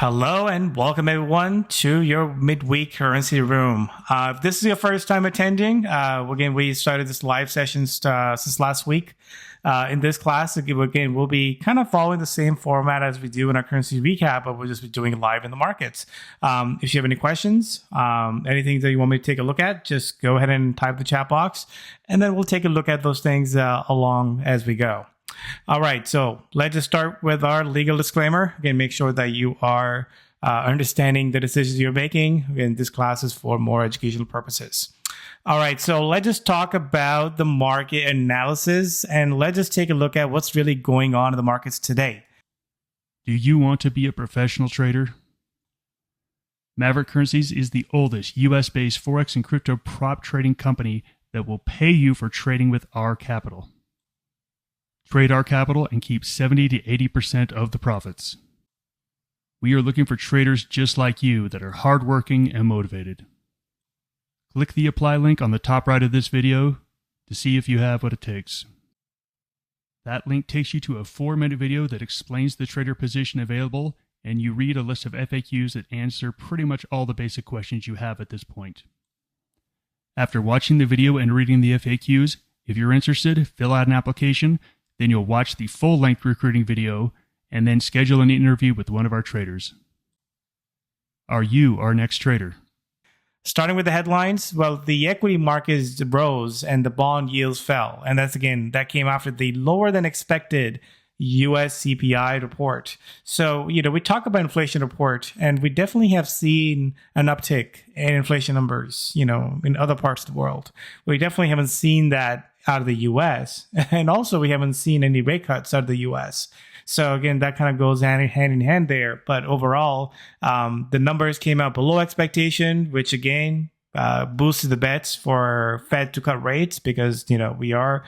Hello and welcome everyone to your midweek currency room. If this is your first time attending, again, we started this live session since last week. In this class, again, we'll be kind of following the same format as we do in our currency recap, but we'll just be doing it live in the markets. If you have any questions, anything that you want me to take a look at, just go ahead and type the chat box, and then we'll take a look at those things along as we go. All right, so let's just start with our legal disclaimer. Again, make sure that you are understanding the decisions you're making. Again, this class is for more educational purposes. All right, so let's just talk about the market analysis, and let's just take a look at what's really going on in the markets today. Do you want to be a professional trader? Maverick Currencies is the oldest US-based Forex and crypto prop trading company that will pay you for trading with our capital. Trade our capital and keep 70 to 80% of the profits. We are looking for traders just like you that are hardworking and motivated. Click the apply link on the top right of this video to see if you have what it takes. That link takes you to a 4-minute video that explains the trader position available, and you read a list of FAQs that answer pretty much all the basic questions you have at this point. After watching the video and reading the FAQs, if you're interested, fill out an application. Then you'll watch the full-length recruiting video and then schedule an interview with one of our traders. Are you our next trader? Starting with the headlines, well, the equity markets rose and the bond yields fell. And that came after the lower than expected US CPI report. So, we talk about inflation report, and we definitely have seen an uptick in inflation numbers, in other parts of the world. We definitely haven't seen that out of the US. And also we haven't seen any rate cuts out of the US. So again, that kind of goes hand in hand there. But overall, the numbers came out below expectation, which again, boosted the bets for Fed to cut rates because, we are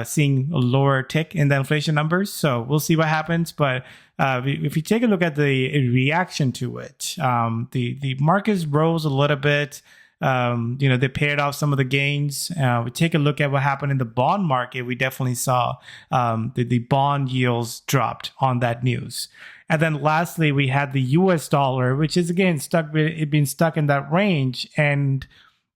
seeing a lower tick in the inflation numbers. So we'll see what happens. But if you take a look at the reaction to it, the markets rose a little bit. They paired off some of the gains. We take a look at what happened in the bond market. We definitely saw the bond yields dropped on that news. And then lastly, we had the US dollar, which is again been stuck in that range. And,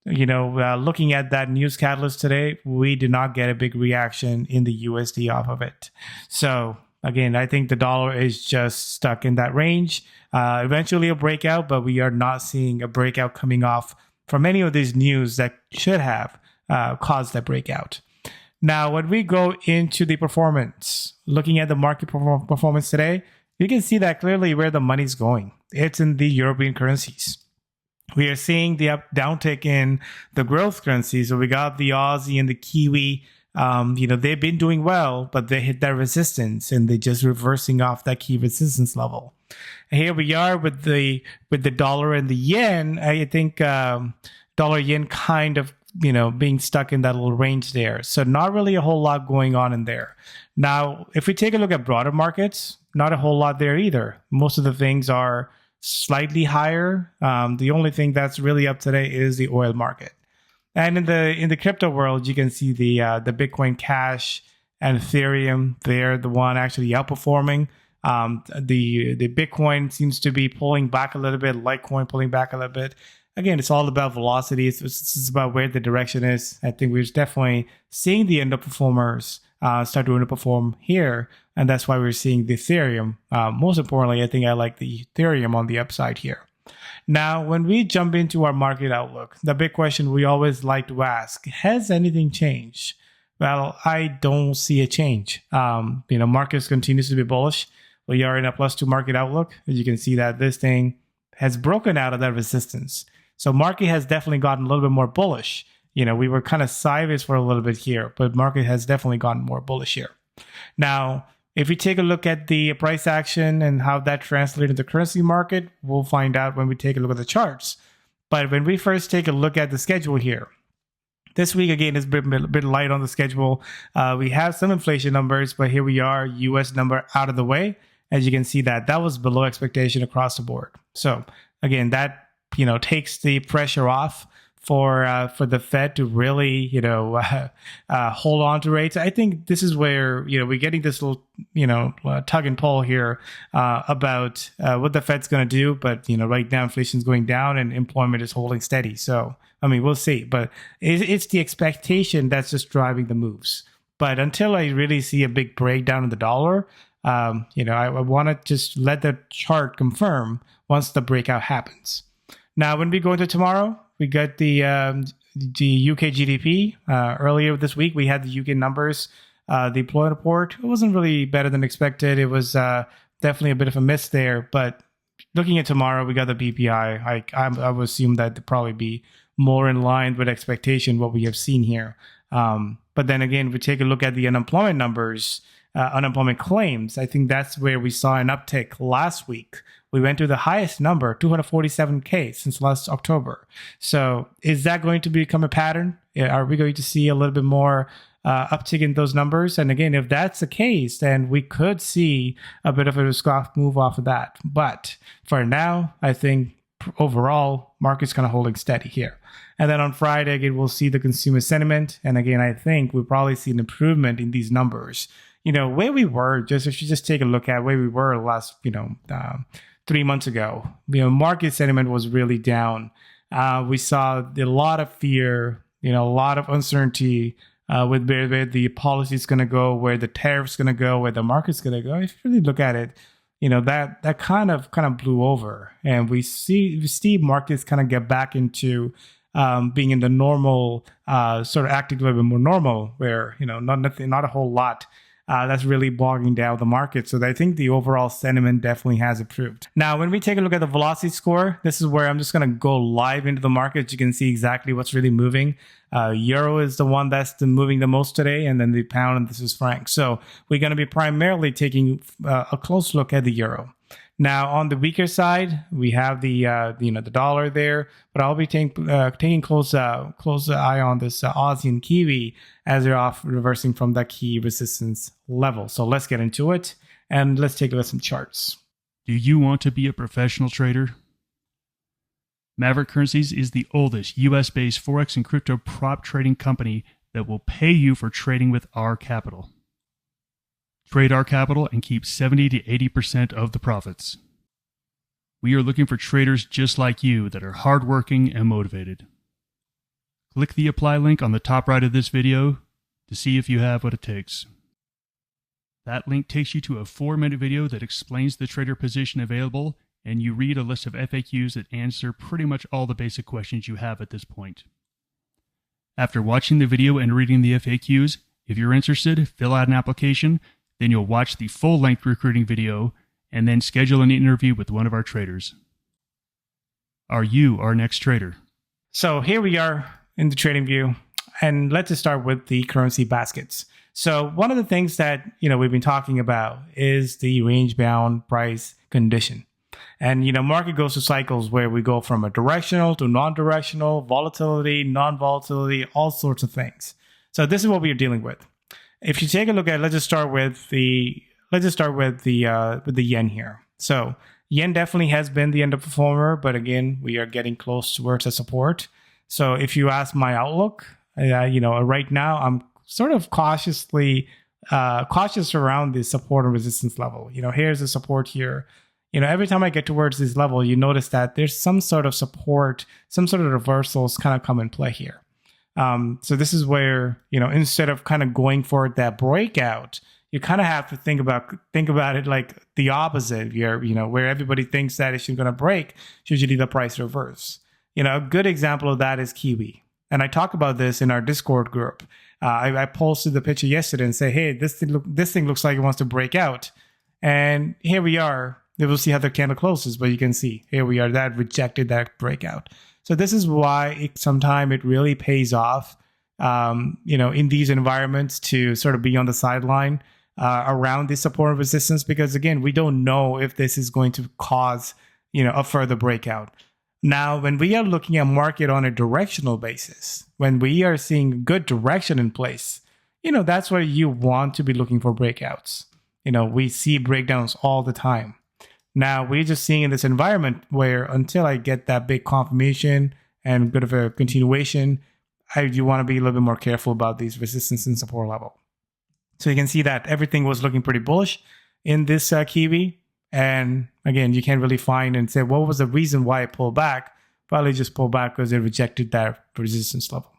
looking at that news catalyst today, we did not get a big reaction in the USD off of it. So again, I think the dollar is just stuck in that range. Eventually a breakout, but we are not seeing a breakout coming off from any of these news that should have caused that breakout. Now, when we go into the performance, looking at the market performance today, you can see that clearly where the money's going. It's in the European currencies. We are seeing the downtick in the growth currencies. So we got the Aussie and the Kiwi. They've been doing well, but they hit that resistance and they're just reversing off that key resistance level. Here we are with the dollar and the yen. I think dollar yen kind of being stuck in that little range there. So not really a whole lot going on in there. Now, if we take a look at broader markets, not a whole lot there either. Most of the things are slightly higher. The only thing that's really up today is the oil market. And in the crypto world, you can see the Bitcoin Cash and Ethereum. They're the one actually outperforming. The Bitcoin seems to be pulling back a little bit, Litecoin pulling back a little bit. Again, it's all about velocity. It's about where the direction is. I think we're definitely seeing the underperformers start to underperform here. And that's why we're seeing the Ethereum. Most importantly, I think I like the Ethereum on the upside here. Now, when we jump into our market outlook, the big question we always like to ask, has anything changed? Well, I don't see a change. Markets continues to be bullish. We are in a +2 market outlook. As you can see that this thing has broken out of that resistance. So market has definitely gotten a little bit more bullish. We were kind of sideways for a little bit here, but market has definitely gotten more bullish here. Now, if we take a look at the price action and how that translated into the currency market, we'll find out when we take a look at the charts. But when we first take a look at the schedule here, this week, again, has been a bit light on the schedule. We have some inflation numbers, but here we are, US number out of the way. As you can see that was below expectation across the board. So again, that takes the pressure off for the Fed to really, hold on to rates. I think this is where, we're getting this little, tug and pull here about what the Fed's going to do. But, right now inflation is going down and employment is holding steady. So, I mean, we'll see. But it's the expectation that's just driving the moves. But until I really see a big breakdown in the dollar, I want to just let the chart confirm once the breakout happens. Now, when we go into tomorrow, we got the UK GDP. Earlier this week, we had the UK numbers. The employment report, it wasn't really better than expected. It was definitely a bit of a miss there. But looking at tomorrow, we got the BPI. I would assume that would probably be more in line with expectation, what we have seen here. But then again, if we take a look at the unemployment numbers, unemployment claims, I think that's where we saw an uptick last week. We went to the highest number, 247K, since last October. So is that going to become a pattern? Are we going to see a little bit more uptick in those numbers? And again, if that's the case, then we could see a bit of a risk-off move off of that. But for now, I think overall, market's kind of holding steady here. And then on Friday, again, we'll see the consumer sentiment. And again, I think we'll probably see an improvement in these numbers. Where we were, if you just take a look at where we were last, 3 months ago, market sentiment was really down. We saw a lot of fear, a lot of uncertainty with where the policy is going to go, where the tariff's going to go, where the market's going to go. If you really look at it, that kind of blew over, and we see markets kind of get back into being in the normal, sort of acting a little bit more normal, where not a whole lot. That's really bogging down the market. So I think the overall sentiment definitely has improved. Now, when we take a look at the velocity score, this is where I'm just going to go live into the market. You can see exactly what's really moving. Euro is the one that's moving the most today, and then the pound, and this is franc. So we're going to be primarily taking a close look at the euro. Now, on the weaker side, we have the dollar there, but I'll be taking close eye on this Aussie and Kiwi as they're off reversing from that key resistance level. So let's get into it, and let's take a look at some charts. Do you want to be a professional trader? Maverick Currencies is the oldest US-based Forex and crypto prop trading company that will pay you for trading with our capital. Trade our capital and keep 70 to 80% of the profits. We are looking for traders just like you that are hardworking and motivated. Click the apply link on the top right of this video to see if you have what it takes. That link takes you to a 4-minute video that explains the trader position available, and you read a list of FAQs that answer pretty much all the basic questions you have at this point. After watching the video and reading the FAQs, if you're interested, fill out an application. Then you'll watch the full-length recruiting video and then schedule an interview with one of our traders. Are you our next trader? So here we are in the trading view, and let's just start with the currency baskets. So one of the things that we've been talking about is the range-bound price condition. And market goes through cycles where we go from a directional to non-directional, volatility, non-volatility, all sorts of things. So this is what we are dealing with. If you take a look at, let's just start with the yen here. So yen definitely has been the underperformer, but again, we are getting close towards a support. So if you ask my outlook, right now I'm sort of cautious around the support and resistance level. Here's the support here. Every time I get towards this level, you notice that there's some sort of support, some sort of reversals kind of come in play here. So this is where, instead of kind of going for that breakout, you kind of have to think about it like the opposite here, where everybody thinks that it's going to break, it's usually the price reverse. A good example of that is Kiwi. And I talk about this in our Discord group. I posted the picture yesterday and say, hey, this thing looks like it wants to break out. And here we are. We'll see how the candle closes, but you can see here we are, that rejected that breakout. So this is why sometimes it really pays off, in these environments to sort of be on the sideline around the support and resistance, because again, we don't know if this is going to cause, a further breakout. Now, when we are looking at market on a directional basis, when we are seeing good direction in place, that's where you want to be looking for breakouts. We see breakdowns all the time. Now, we're just seeing in this environment where until I get that big confirmation and a bit of a continuation, you want to be a little bit more careful about these resistance and support level. So you can see that everything was looking pretty bullish in this Kiwi. And again, you can't really find and say, what was the reason why it pulled back? Probably just pulled back because it rejected that resistance level.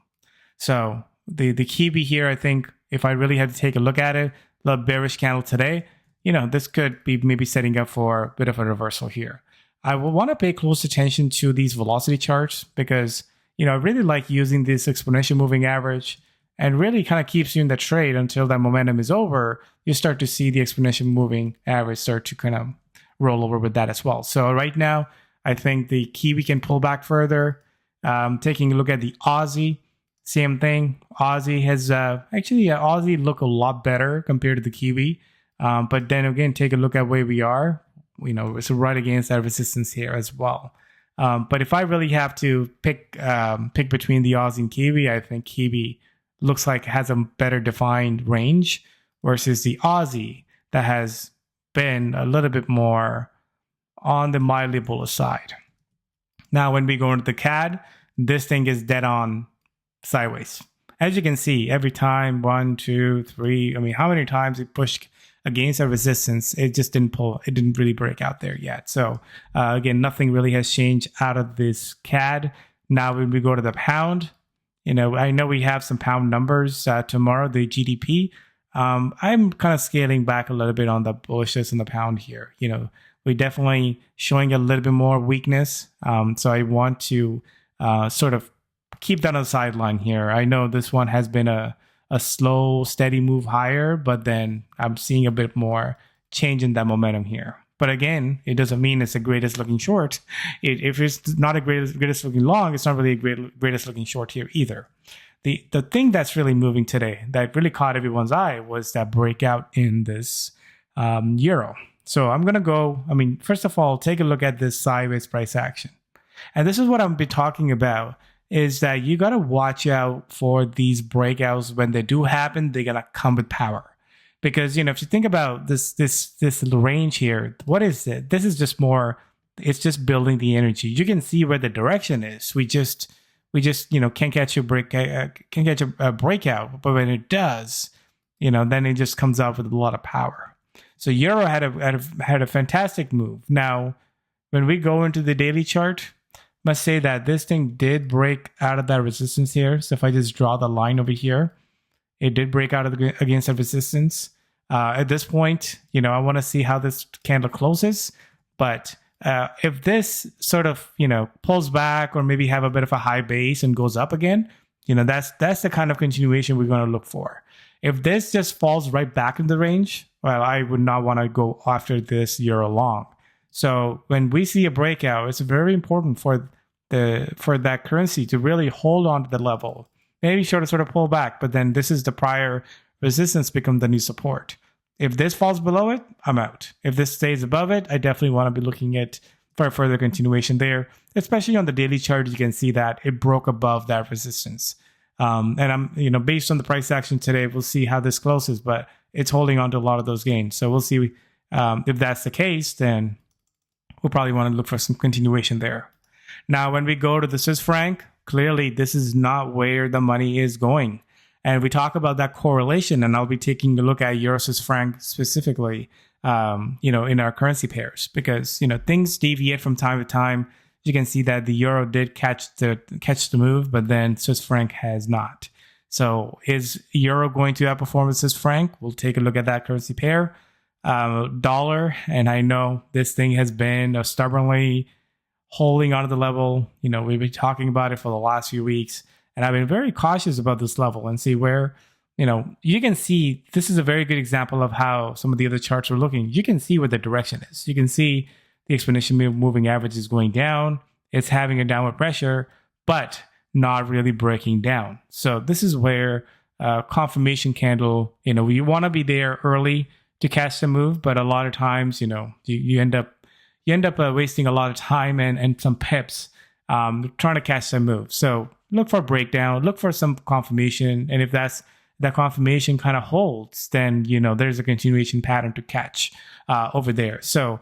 So the Kiwi here, I think, if I really had to take a look at it, the bearish candle today, this could be maybe setting up for a bit of a reversal here. I will want to pay close attention to these velocity charts because, I really like using this exponential moving average, and really kind of keeps you in the trade until that momentum is over. You start to see the exponential moving average start to kind of roll over with that as well. So right now, I think the Kiwi can pull back further. Taking a look at the Aussie, same thing. Aussie has Aussie look a lot better compared to the Kiwi. But then again, take a look at where we are. It's right against that resistance here as well. But if I really have to pick between the Aussie and Kiwi, I think Kiwi looks like it has a better defined range versus the Aussie that has been a little bit more on the mildly bullish side. Now, when we go into the CAD, this thing is dead on sideways. As you can see, every time, 1, 2, 3, how many times it pushed against a resistance, it just didn't pull, it didn't really break out there yet. So again, nothing really has changed out of this CAD. Now, when we go to the pound, I know we have some pound numbers tomorrow, the GDP. I'm kind of scaling back a little bit on the bullishness in the pound here. We're definitely showing a little bit more weakness. So I want to sort of keep that on the sideline here. I know this one has been a slow, steady move higher, but then I'm seeing a bit more change in that momentum here. But again, it doesn't mean it's the greatest looking short. If it's not a greatest looking long, it's not really a greatest looking short here either. The thing that's really moving today that really caught everyone's eye was that breakout in this euro. So I'm going to go, first of all, take a look at this sideways price action. And this is what I'm be talking about, is that you got to watch out for these breakouts. When they do happen, they're going to come with power. Because, if you think about this range here, what is it? This is just more, it's just building the energy. You can see where the direction is. We just can't catch a breakout, but when it does, then it just comes out with a lot of power. So euro had a fantastic move. Now, when we go into the daily chart, I must say that this thing did break out of that resistance here. So if I just draw the line over here, it did break out against that resistance. At this point, I want to see how this candle closes. But if this sort of, pulls back or maybe have a bit of a high base and goes up again, that's the kind of continuation we're going to look for. If this just falls right back in the range, well, I would not want to go after this euro long. So when we see a breakout, it's very important for that currency to really hold on to the level. Maybe sort of pull back, but then this is the prior resistance become the new support. If this falls below it, I'm out. If this stays above it, I definitely want to be looking at for further continuation there. Especially on the daily chart, you can see that it broke above that resistance. And I'm, based on the price action today, we'll see how this closes, but it's holding on to a lot of those gains. So we'll see if that's the case, then we'll probably want to look for some continuation there. Now, when we go to the Swiss franc, clearly this is not where the money is going. And we talk about that correlation, and I'll be taking a look at Euro Swiss franc specifically, in our currency pairs, because, things deviate from time to time. You can see that the euro did catch the move, but then Swiss franc has not. So is euro going to outperform the Swiss franc? We'll take a look at that currency pair. Dollar, and I know this thing has been stubbornly holding onto the level. We've been talking about it for the last few weeks, and I've been very cautious about this level and see where, you can see this is a very good example of how some of the other charts are looking. You can see what the direction is. You can see the exponential moving average is going down. It's having a downward pressure, but not really breaking down. So this is where confirmation candle, you want to be there early to catch the move, but a lot of times, you end up wasting a lot of time and some pips trying to catch the move. So look for a breakdown, look for some confirmation, and if that confirmation kind of holds, then there's a continuation pattern to catch over there. So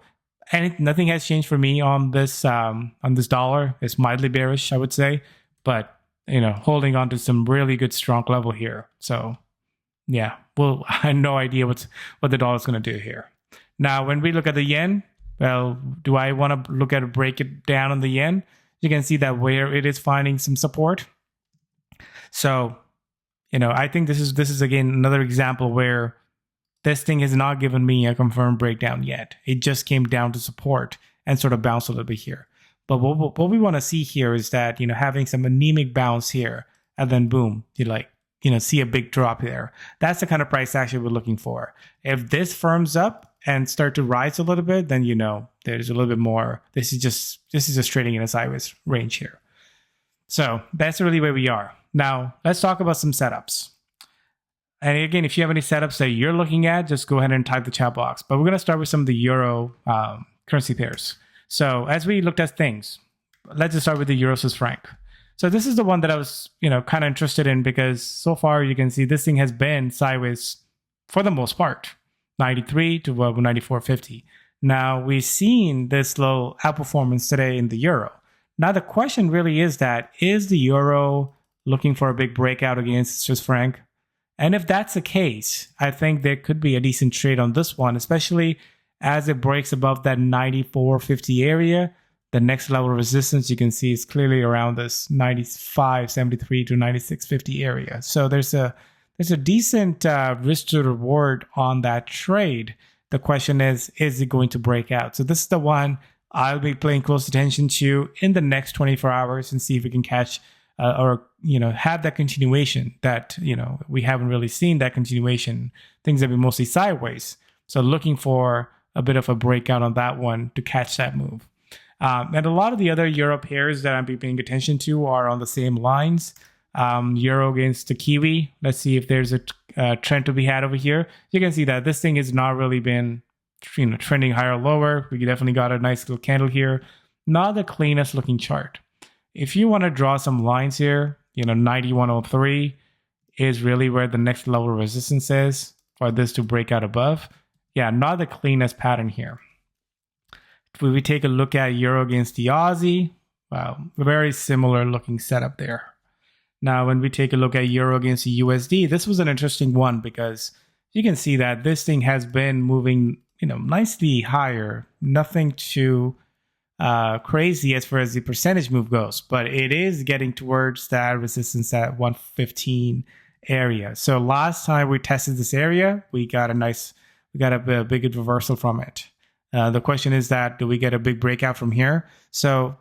And nothing has changed for me on this dollar. It's mildly bearish, I would say, but holding on to some really good strong level here. So yeah, well, I have no idea what the dollar is going to do here. Now, when we look at the yen, well, do I want to look at break it down on the yen? You can see that where it is finding some support. So, I think this is again another example where this thing has not given me a confirmed breakdown yet. It just came down to support and sort of bounced a little bit here. But what we want to see here is that, having some anemic bounce here and then boom, you see a big drop there. That's the kind of price action we're looking for. If this firms up and start to rise a little bit, then there's a little bit more. This is just trading in a sideways range here. So that's really where we are. Now let's talk about some setups. And again, if you have any setups that you're looking at, just go ahead and type the chat box. But we're going to start with some of the euro currency pairs. So as we looked at things, let's just start with the euro Swiss franc. So this is the one that I was, kind of interested in because so far you can see this thing has been sideways for the most part, 93 to 94.50. Now we've seen this little outperformance today in the euro. Now the question really is is the euro looking for a big breakout against Swiss franc? And if that's the case, I think there could be a decent trade on this one, especially as it breaks above that 94.50 area. The next level of resistance you can see is clearly around this 95.73 to 96.50 area. So there's a decent risk to reward on that trade. The question is it going to break out? So this is the one I'll be paying close attention to in the next 24 hours and see if we can catch or have that continuation that we haven't really seen that continuation. Things have been mostly sideways. So looking for a bit of a breakout on that one to catch that move. And a lot of the other euro pairs that I'm paying attention to are on the same lines. Euro against the Kiwi. Let's see if there's a trend to be had over here. You can see that this thing has not really been trending higher or lower. We definitely got a nice little candle here. Not the cleanest looking chart. If you want to draw some lines here, 91.03 is really where the next level of resistance is for this to break out above. Yeah, not the cleanest pattern here. If we take a look at euro against the Aussie, wow, very similar looking setup there. Now, when we take a look at euro against the USD, this was an interesting one because you can see that this thing has been moving, nicely higher. Nothing too crazy as far as the percentage move goes, but it is getting towards that resistance at 115 area. So last time we tested this area, we got a big reversal from it. The question is do we get a big breakout from here? So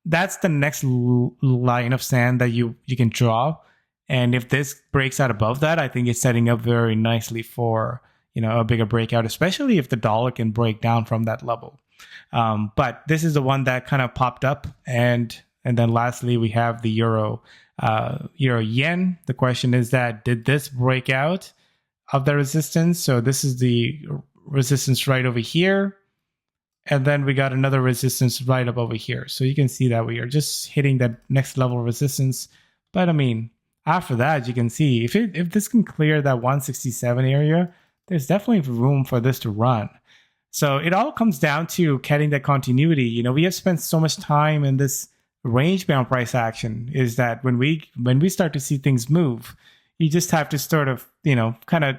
that's the next line of sand that you can draw. And if this breaks out above that, I think it's setting up very nicely for a bigger breakout, especially if the dollar can break down from that level. But this is the one that kind of popped up. And then lastly, we have the euro yen. The question is did this break out of the resistance? So this is the resistance right over here. And then we got another resistance right up over here. So you can see that we are just hitting that next level of resistance. But I mean, after that, you can see if this can clear that 167 area, there's definitely room for this to run. So it all comes down to getting that continuity. We have spent so much time in this range-bound price action is that when we start to see things move, you just have to sort of, kind of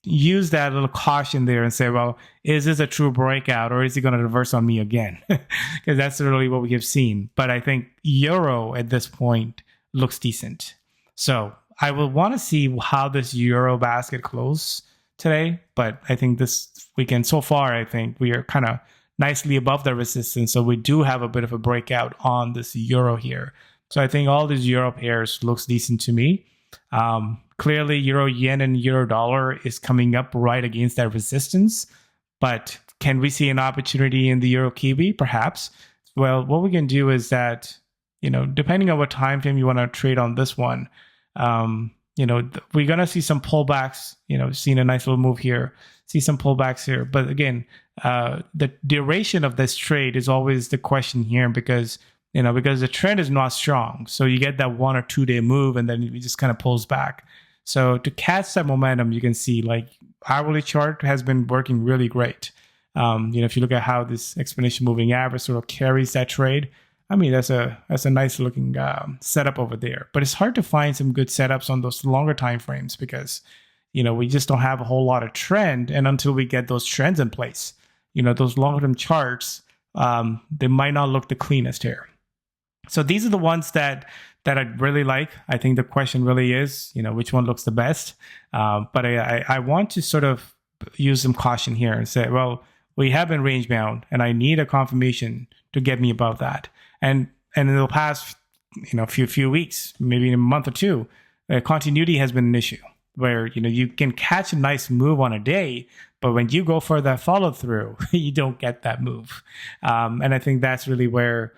use that little caution there and say, well, is this a true breakout or is he going to reverse on me again? Because that's really what we have seen. But I think euro at this point looks decent. So I will want to see how this euro basket closes today. But I think this weekend so far, I think we are kind of nicely above the resistance. So we do have a bit of a breakout on this euro here. So I think all these euro pairs looks decent to me. Clearly, euro yen and euro dollar is coming up right against that resistance. But can we see an opportunity in the euro kiwi? Perhaps. Well, what we can do is that, depending on what time frame you want to trade on this one, we're going to see some pullbacks, seeing a nice little move here, see some pullbacks here. But again, the duration of this trade is always the question here because the trend is not strong. So you get that 1 or 2 day move and then it just kind of pulls back. So to catch that momentum, you can see like hourly chart has been working really great. If you look at how this exponential moving average sort of carries that trade, I mean, that's a nice looking setup over there. But it's hard to find some good setups on those longer time frames because, we just don't have a whole lot of trend. And until we get those trends in place, those longer term charts, they might not look the cleanest here. So these are the ones that I really like. I think the question really is, which one looks the best? But I want to sort of use some caution here and say, well, we have been range bound and I need a confirmation to get me above that. And in the past, few weeks, maybe in a month or two, continuity has been an issue where, you can catch a nice move on a day, but when you go for that follow through, you don't get that move. And I think that's really where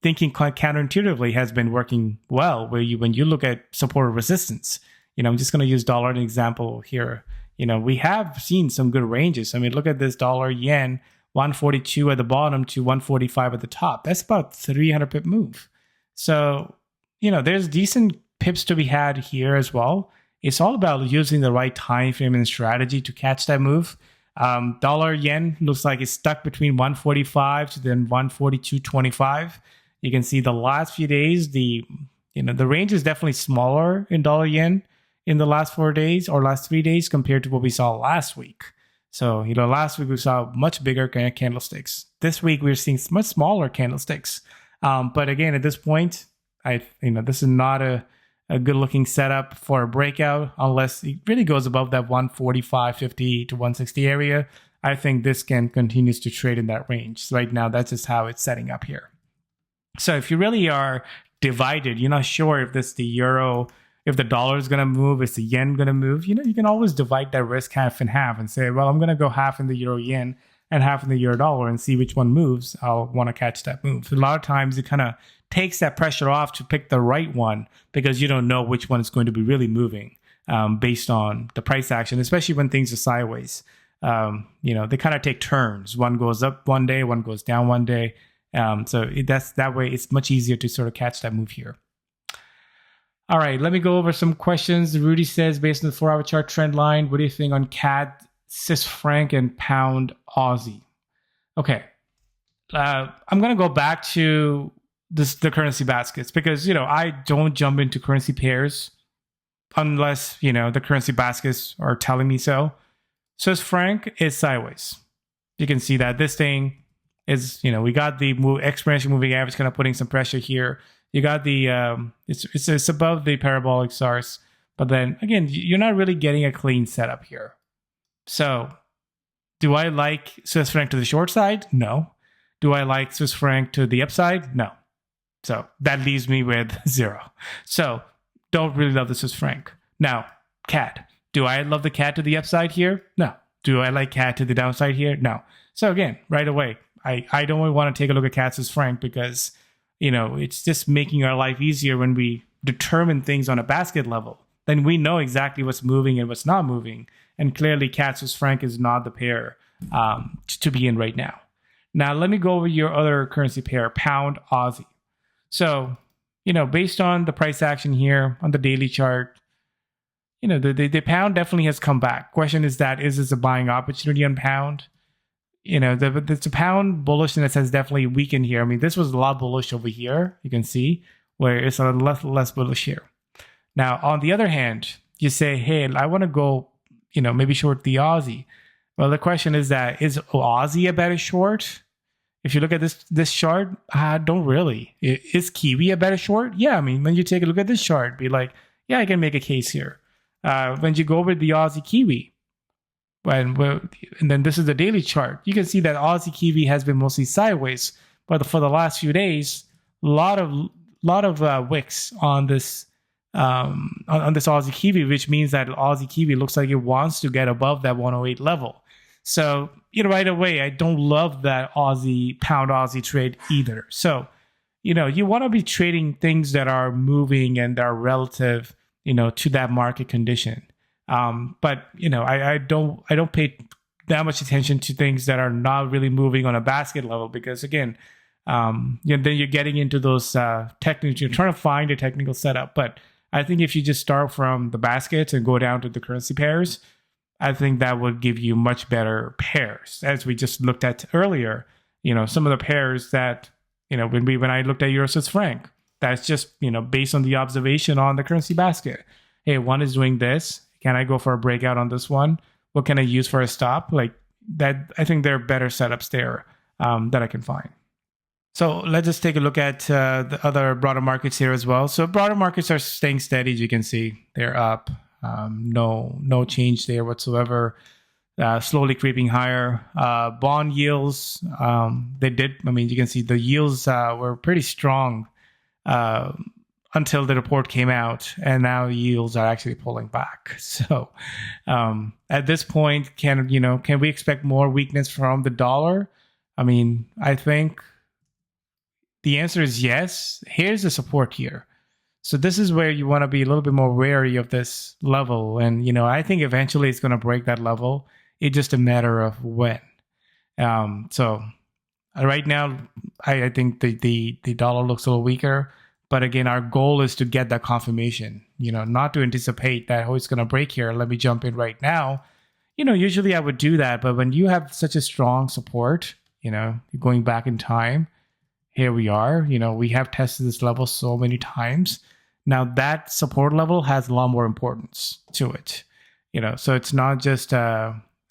thinking counterintuitively has been working well, where when you look at support or resistance, I'm just going to use dollar as an example here. We have seen some good ranges. I mean, look at this dollar yen, 142 at the bottom to 145 at the top. That's about 300 pip move. So, there's decent pips to be had here as well. It's all about using the right time frame and strategy to catch that move. Dollar yen looks like it's stuck between 145 to then 142.25. You can see the last few days, the range is definitely smaller in dollar yen in the last 4 days or last 3 days compared to what we saw last week. So, last week we saw much bigger candlesticks. This week we're seeing much smaller candlesticks. But again, at this point, this is not a good looking setup for a breakout unless it really goes above that 145.50 to 160 area. I think this continues to trade in that range. So right now, that's just how it's setting up here. So if you really are divided, you're not sure if this the euro, if the dollar is going to move, is the yen going to move, you can always divide that risk half in half and say, well, I'm going to go half in the euro yen and half in the euro dollar and see which one moves. I'll want to catch that move. So a lot of times it kind of takes that pressure off to pick the right one because you don't know which one is going to be really moving based on the price action, especially when things are sideways. They kind of take turns. One goes up one day, one goes down one day. That's that way it's much easier to sort of catch that move here. All right, let me go over some questions. Rudy says, based on the 4-hour chart trend line, what do you think on CAD, Swiss franc, and pound Aussie? Okay, I'm going to go back to the currency baskets because, I don't jump into currency pairs unless, the currency baskets are telling me so. Swiss franc is sideways. You can see that this thing is, we got the exponential moving average kind of putting some pressure here. You got the, it's above the parabolic SARS, but then again, you're not really getting a clean setup here. So do I like Swiss franc to the short side? No. Do I like Swiss franc to the upside? No. So that leaves me with 0. So don't really love the Swiss franc. Now, CAD. Do I love the CAD to the upside here? No. Do I like CAD to the downside here? No. So again, right away, I don't really want to take a look at CAD Swiss franc because, it's just making our life easier when we determine things on a basket level. Then we know exactly what's moving and what's not moving. And clearly, CAD Swiss franc is not the pair to be in right now. Now, let me go over your other currency pair, pound Aussie. So, based on the price action here on the daily chart, the pound definitely has come back. Question is this a buying opportunity on pound? The pound bullishness has definitely weakened here. I mean, this was a lot bullish over here. You can see where it's a little less bullish here. Now, on the other hand, you say, hey, I want to go, maybe short the Aussie. Well, the question is Aussie a better short? If you look at this chart, don't really. Is Kiwi a better short? Yeah, I mean, when you take a look at this chart, be like, yeah, I can make a case here. When you go over the Aussie Kiwi, and then this is the daily chart, you can see that Aussie Kiwi has been mostly sideways, but for the last few days, a lot of wicks on this Aussie Kiwi, which means that Aussie Kiwi looks like it wants to get above that 108 level. So, right away, I don't love that pound Aussie trade either. So, you want to be trading things that are moving and are relative, to that market condition. But I don't pay that much attention to things that are not really moving on a basket level because again, then you're getting into those techniques. You're trying to find a technical setup. But I think if you just start from the baskets and go down to the currency pairs, I think that would give you much better pairs, as we just looked at earlier. Some of the pairs that, when I looked at Euro Swiss franc, that's just, based on the observation on the currency basket. Hey, one is doing this. Can I go for a breakout on this one? What can I use for a stop? Like that, I think there are better setups there that I can find. So let's just take a look at the other broader markets here as well. So broader markets are staying steady, as you can see. They're up. No change there whatsoever. Slowly creeping higher. Bond yields, you can see the yields were pretty strong until the report came out, and now yields are actually pulling back. So at this point, can we expect more weakness from the dollar? I think the answer is yes. Here's the support here. So this is where you want to be a little bit more wary of this level. And, I think eventually it's going to break that level. It's just a matter of when. So right now, I think the dollar looks a little weaker. But again, our goal is to get that confirmation, not to anticipate that, it's going to break here. Let me jump in right now. Usually I would do that. But when you have such a strong support, going back in time, here we are. We have tested this level so many times. Now that support level has a lot more importance to it. So it's not just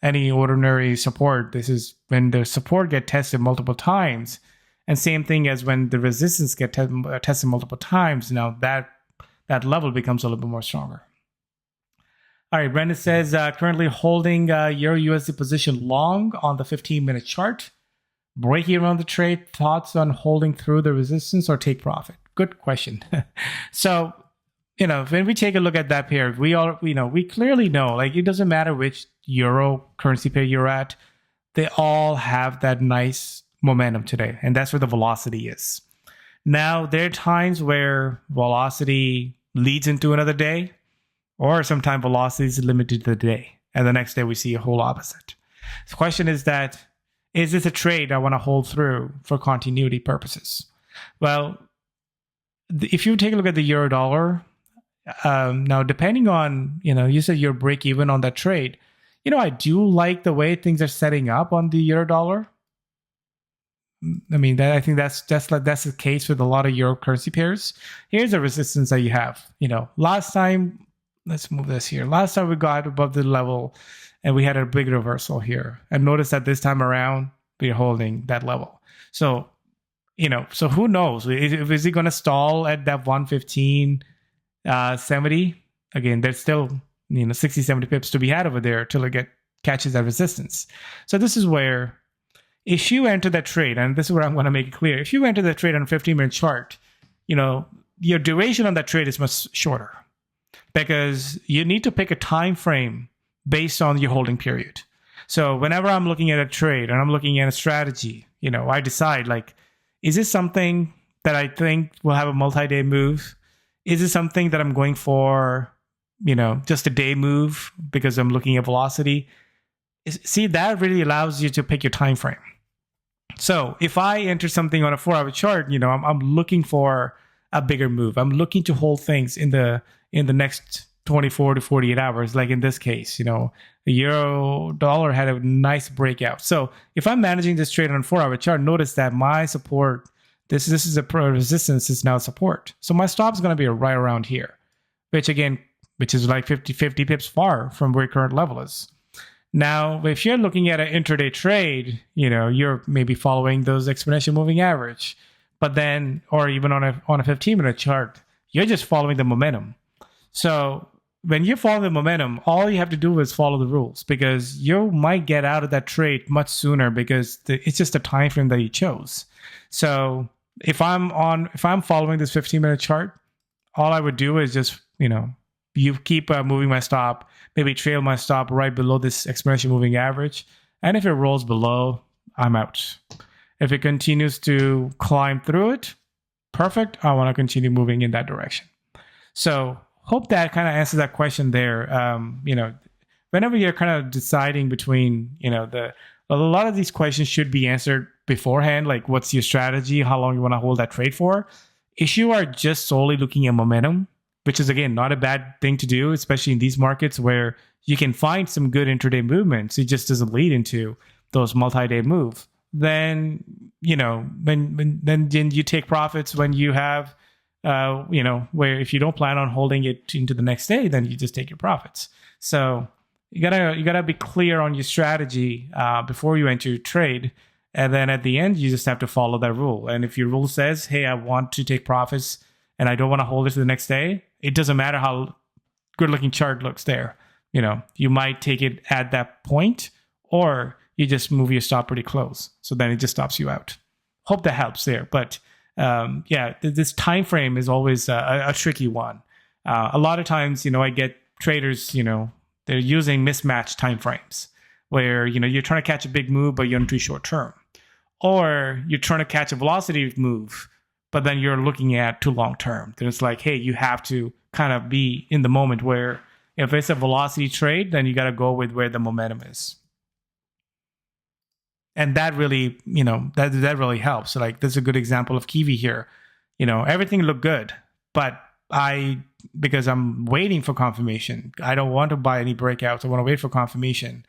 any ordinary support. This is when the support get tested multiple times. And same thing as when the resistance get tested multiple times. Now that level becomes a little bit more stronger. All right, Brendan says, currently holding Euro USD position long on the 15-minute chart. Breaking around the trade, thoughts on holding through the resistance or take profit? Good question. So, when we take a look at that pair, we clearly know, like, it doesn't matter which euro currency pair you're at, they all have that nice momentum today, and that's where the velocity is. Now, there are times where velocity leads into another day, or sometimes velocity is limited to the day, and the next day we see a whole opposite. The question is that, is this a trade I want to hold through for continuity purposes? Well, if you take a look at the euro dollar, now depending on, you said you're break even on that trade. I do like the way things are setting up on the euro dollar. I think that's the case with a lot of euro currency pairs. Here's the resistance that you have. Last time, let's move this here. Last time we got above the level, and we had a big reversal here. And notice that this time around, we're holding that level. So, so who knows? Is it going to stall at that 115.70? Again, there's still, 60, 70 pips to be had over there till it catches that resistance. So this is where, if you enter that trade, and this is where I'm going to make it clear, if you enter the trade on a 15-minute chart, your duration on that trade is much shorter because you need to pick a time frame based on your holding period. So whenever I'm looking at a trade and I'm looking at a strategy, I decide, like, is this something that I think will have a multi-day move? Is it something that I'm going for, just a day move because I'm looking at velocity? See, that really allows you to pick your time frame. So if I enter something on a 4-hour chart, I'm looking for a bigger move. I'm looking to hold things in the next 24 to 48 hours, like in this case, the euro dollar had a nice breakout. So if I'm managing this trade on a 4-hour chart, notice that my support, this is a resistance, is now support. So my stop is going to be right around here, which is like 50 pips far from where current level is. Now, if you're looking at an intraday trade, you're maybe following those exponential moving average, but then, or even on a 15-minute chart, you're just following the momentum. So when you follow the momentum, all you have to do is follow the rules, because you might get out of that trade much sooner because it's just the time frame that you chose. So if I'm following this 15-minute chart, all I would do is just, you keep moving my stop, maybe trail my stop right below this exponential moving average. And if it rolls below, I'm out. If it continues to climb through it, perfect. I want to continue moving in that direction. So hope that kind of answers that question there. Whenever you're kind of deciding between, a lot of these questions should be answered beforehand. Like, what's your strategy? How long you want to hold that trade for? If you are just solely looking at momentum, which is, again, not a bad thing to do, especially in these markets where you can find some good intraday movements. It just doesn't lead into those multi-day move. Then, then you take profits when you have, where if you don't plan on holding it into the next day, then you just take your profits. So you gotta be clear on your strategy before you enter your trade. And then at the end, you just have to follow that rule. And if your rule says, hey, I want to take profits and I don't want to hold it to the next day, it doesn't matter how good looking chart looks there. You might take it at that point, or you just move your stop pretty close. So then it just stops you out. Hope that helps there. But this time frame is always a tricky one. A lot of times, I get traders, they're using mismatched time frames where, you're trying to catch a big move, but you're in too short term. Or you're trying to catch a velocity move, but then you're looking at too long term. Then it's like, hey, you have to kind of be in the moment where if it's a velocity trade, then you got to go with where the momentum is. And that really, that really helps. So like, this is a good example of Kiwi here. Everything looked good, but because I'm waiting for confirmation, I don't want to buy any breakouts. I want to wait for confirmation.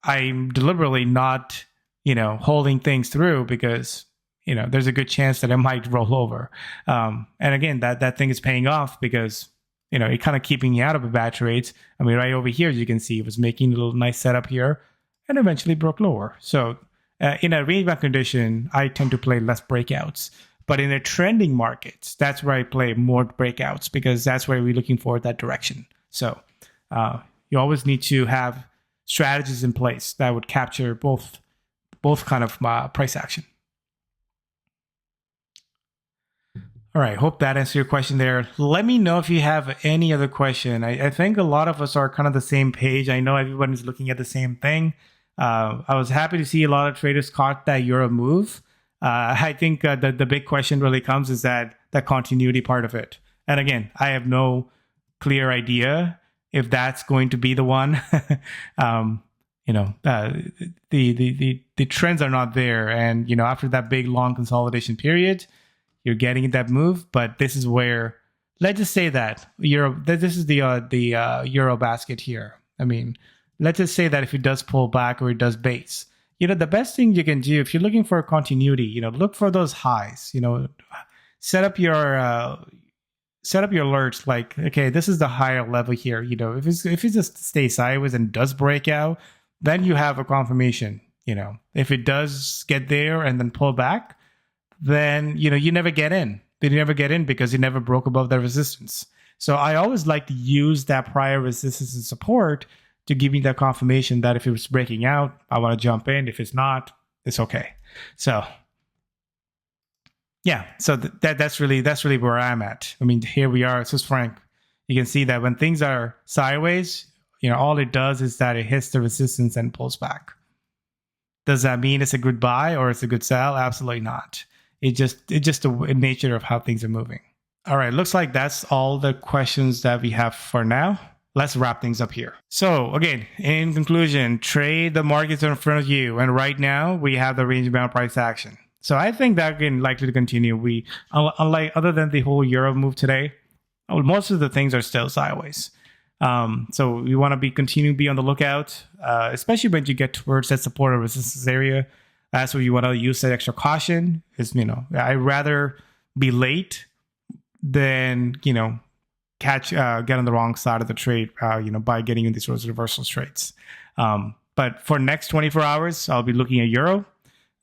I'm deliberately not, holding things through because, there's a good chance that it might roll over. And again, that thing is paying off because, it kind of keeping me out of the bad trades. I mean, right over here, you can see it was making a little nice setup here and eventually broke lower. So in a range bound condition, I tend to play less breakouts. But in a trending market, that's where I play more breakouts because that's where we're looking for that direction. So you always need to have strategies in place that would capture both kind of price action. All right, hope that answered your question there. Let me know if you have any other question. I think a lot of us are kind of the same page. I know everybody's looking at the same thing. I was happy to see a lot of traders caught that euro move. I think the big question really comes is that continuity part of it. And again, I have no clear idea if that's going to be the one. The trends are not there. And, after that big long consolidation period, you're getting that move. But this is where, let's just say that this is the euro basket here. I mean, let's just say that if it does pull back or it does base, the best thing you can do if you're looking for a continuity, look for those highs. Set up your alerts like, okay, this is the higher level here. If it just stays sideways and does break out, then you have a confirmation. If it does get there and then pull back, then you never get in. You never get in because you never broke above the resistance. So I always like to use that prior resistance and support to give me that confirmation that if it was breaking out, I want to jump in. If it's not, it's okay. So yeah, so that's really where I'm at. I mean, here we are. This is Frank. You can see that when things are sideways, all it does is that it hits the resistance and pulls back. Does that mean it's a good buy or it's a good sell? Absolutely not. It's just the nature of how things are moving. All right, looks like that's all the questions that we have for now. Let's wrap things up here. So again, in conclusion, trade the markets in front of you. And right now we have the range bound price action. So I think that can likely to continue. We, unlike other than the whole euro move today, most of the things are still sideways. So we want to continue to be on the lookout, especially when you get towards that support or resistance area. That's where you want to use that extra caution. I'd rather be late than, get on the wrong side of the trade, by getting in these sorts of reversal trades. But for next 24 hours, I'll be looking at euro.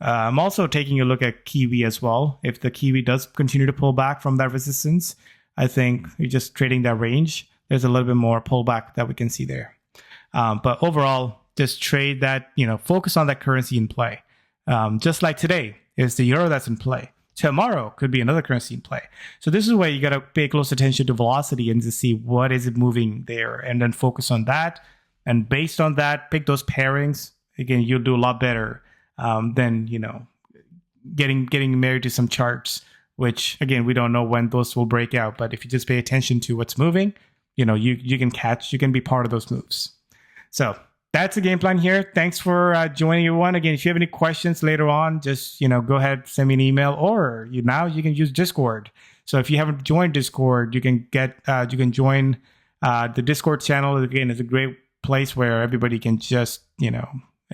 I'm also taking a look at Kiwi as well. If the Kiwi does continue to pull back from that resistance, I think you're just trading that range. There's a little bit more pullback that we can see there. But overall, just trade that, focus on that currency in play. Just like today is the euro that's in play. Tomorrow could be another currency in play. So this is where you got to pay close attention to velocity and to see what is it moving there and then focus on that. And based on that, pick those pairings. Again, you'll do a lot better than, getting married to some charts, which again, we don't know when those will break out. But if you just pay attention to what's moving, you can be part of those moves. So that's the game plan here. Thanks for joining, everyone. Again, if you have any questions later on, just go ahead, send me an email, or now you can use Discord. So if you haven't joined Discord, you can join the Discord channel. Again, it's a great place where everybody can just,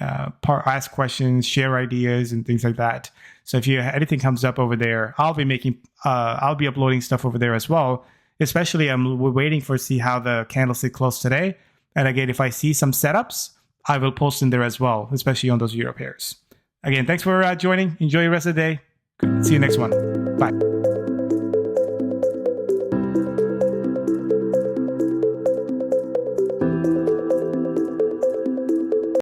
ask questions, share ideas, and things like that. So if anything comes up over there, I'll be uploading stuff over there as well. Especially, we're waiting to see how the candlestick closed today. And again, if I see some setups, I will post in there as well, especially on those Euro pairs. Again, thanks for joining. Enjoy the rest of the day. See you next one. Bye.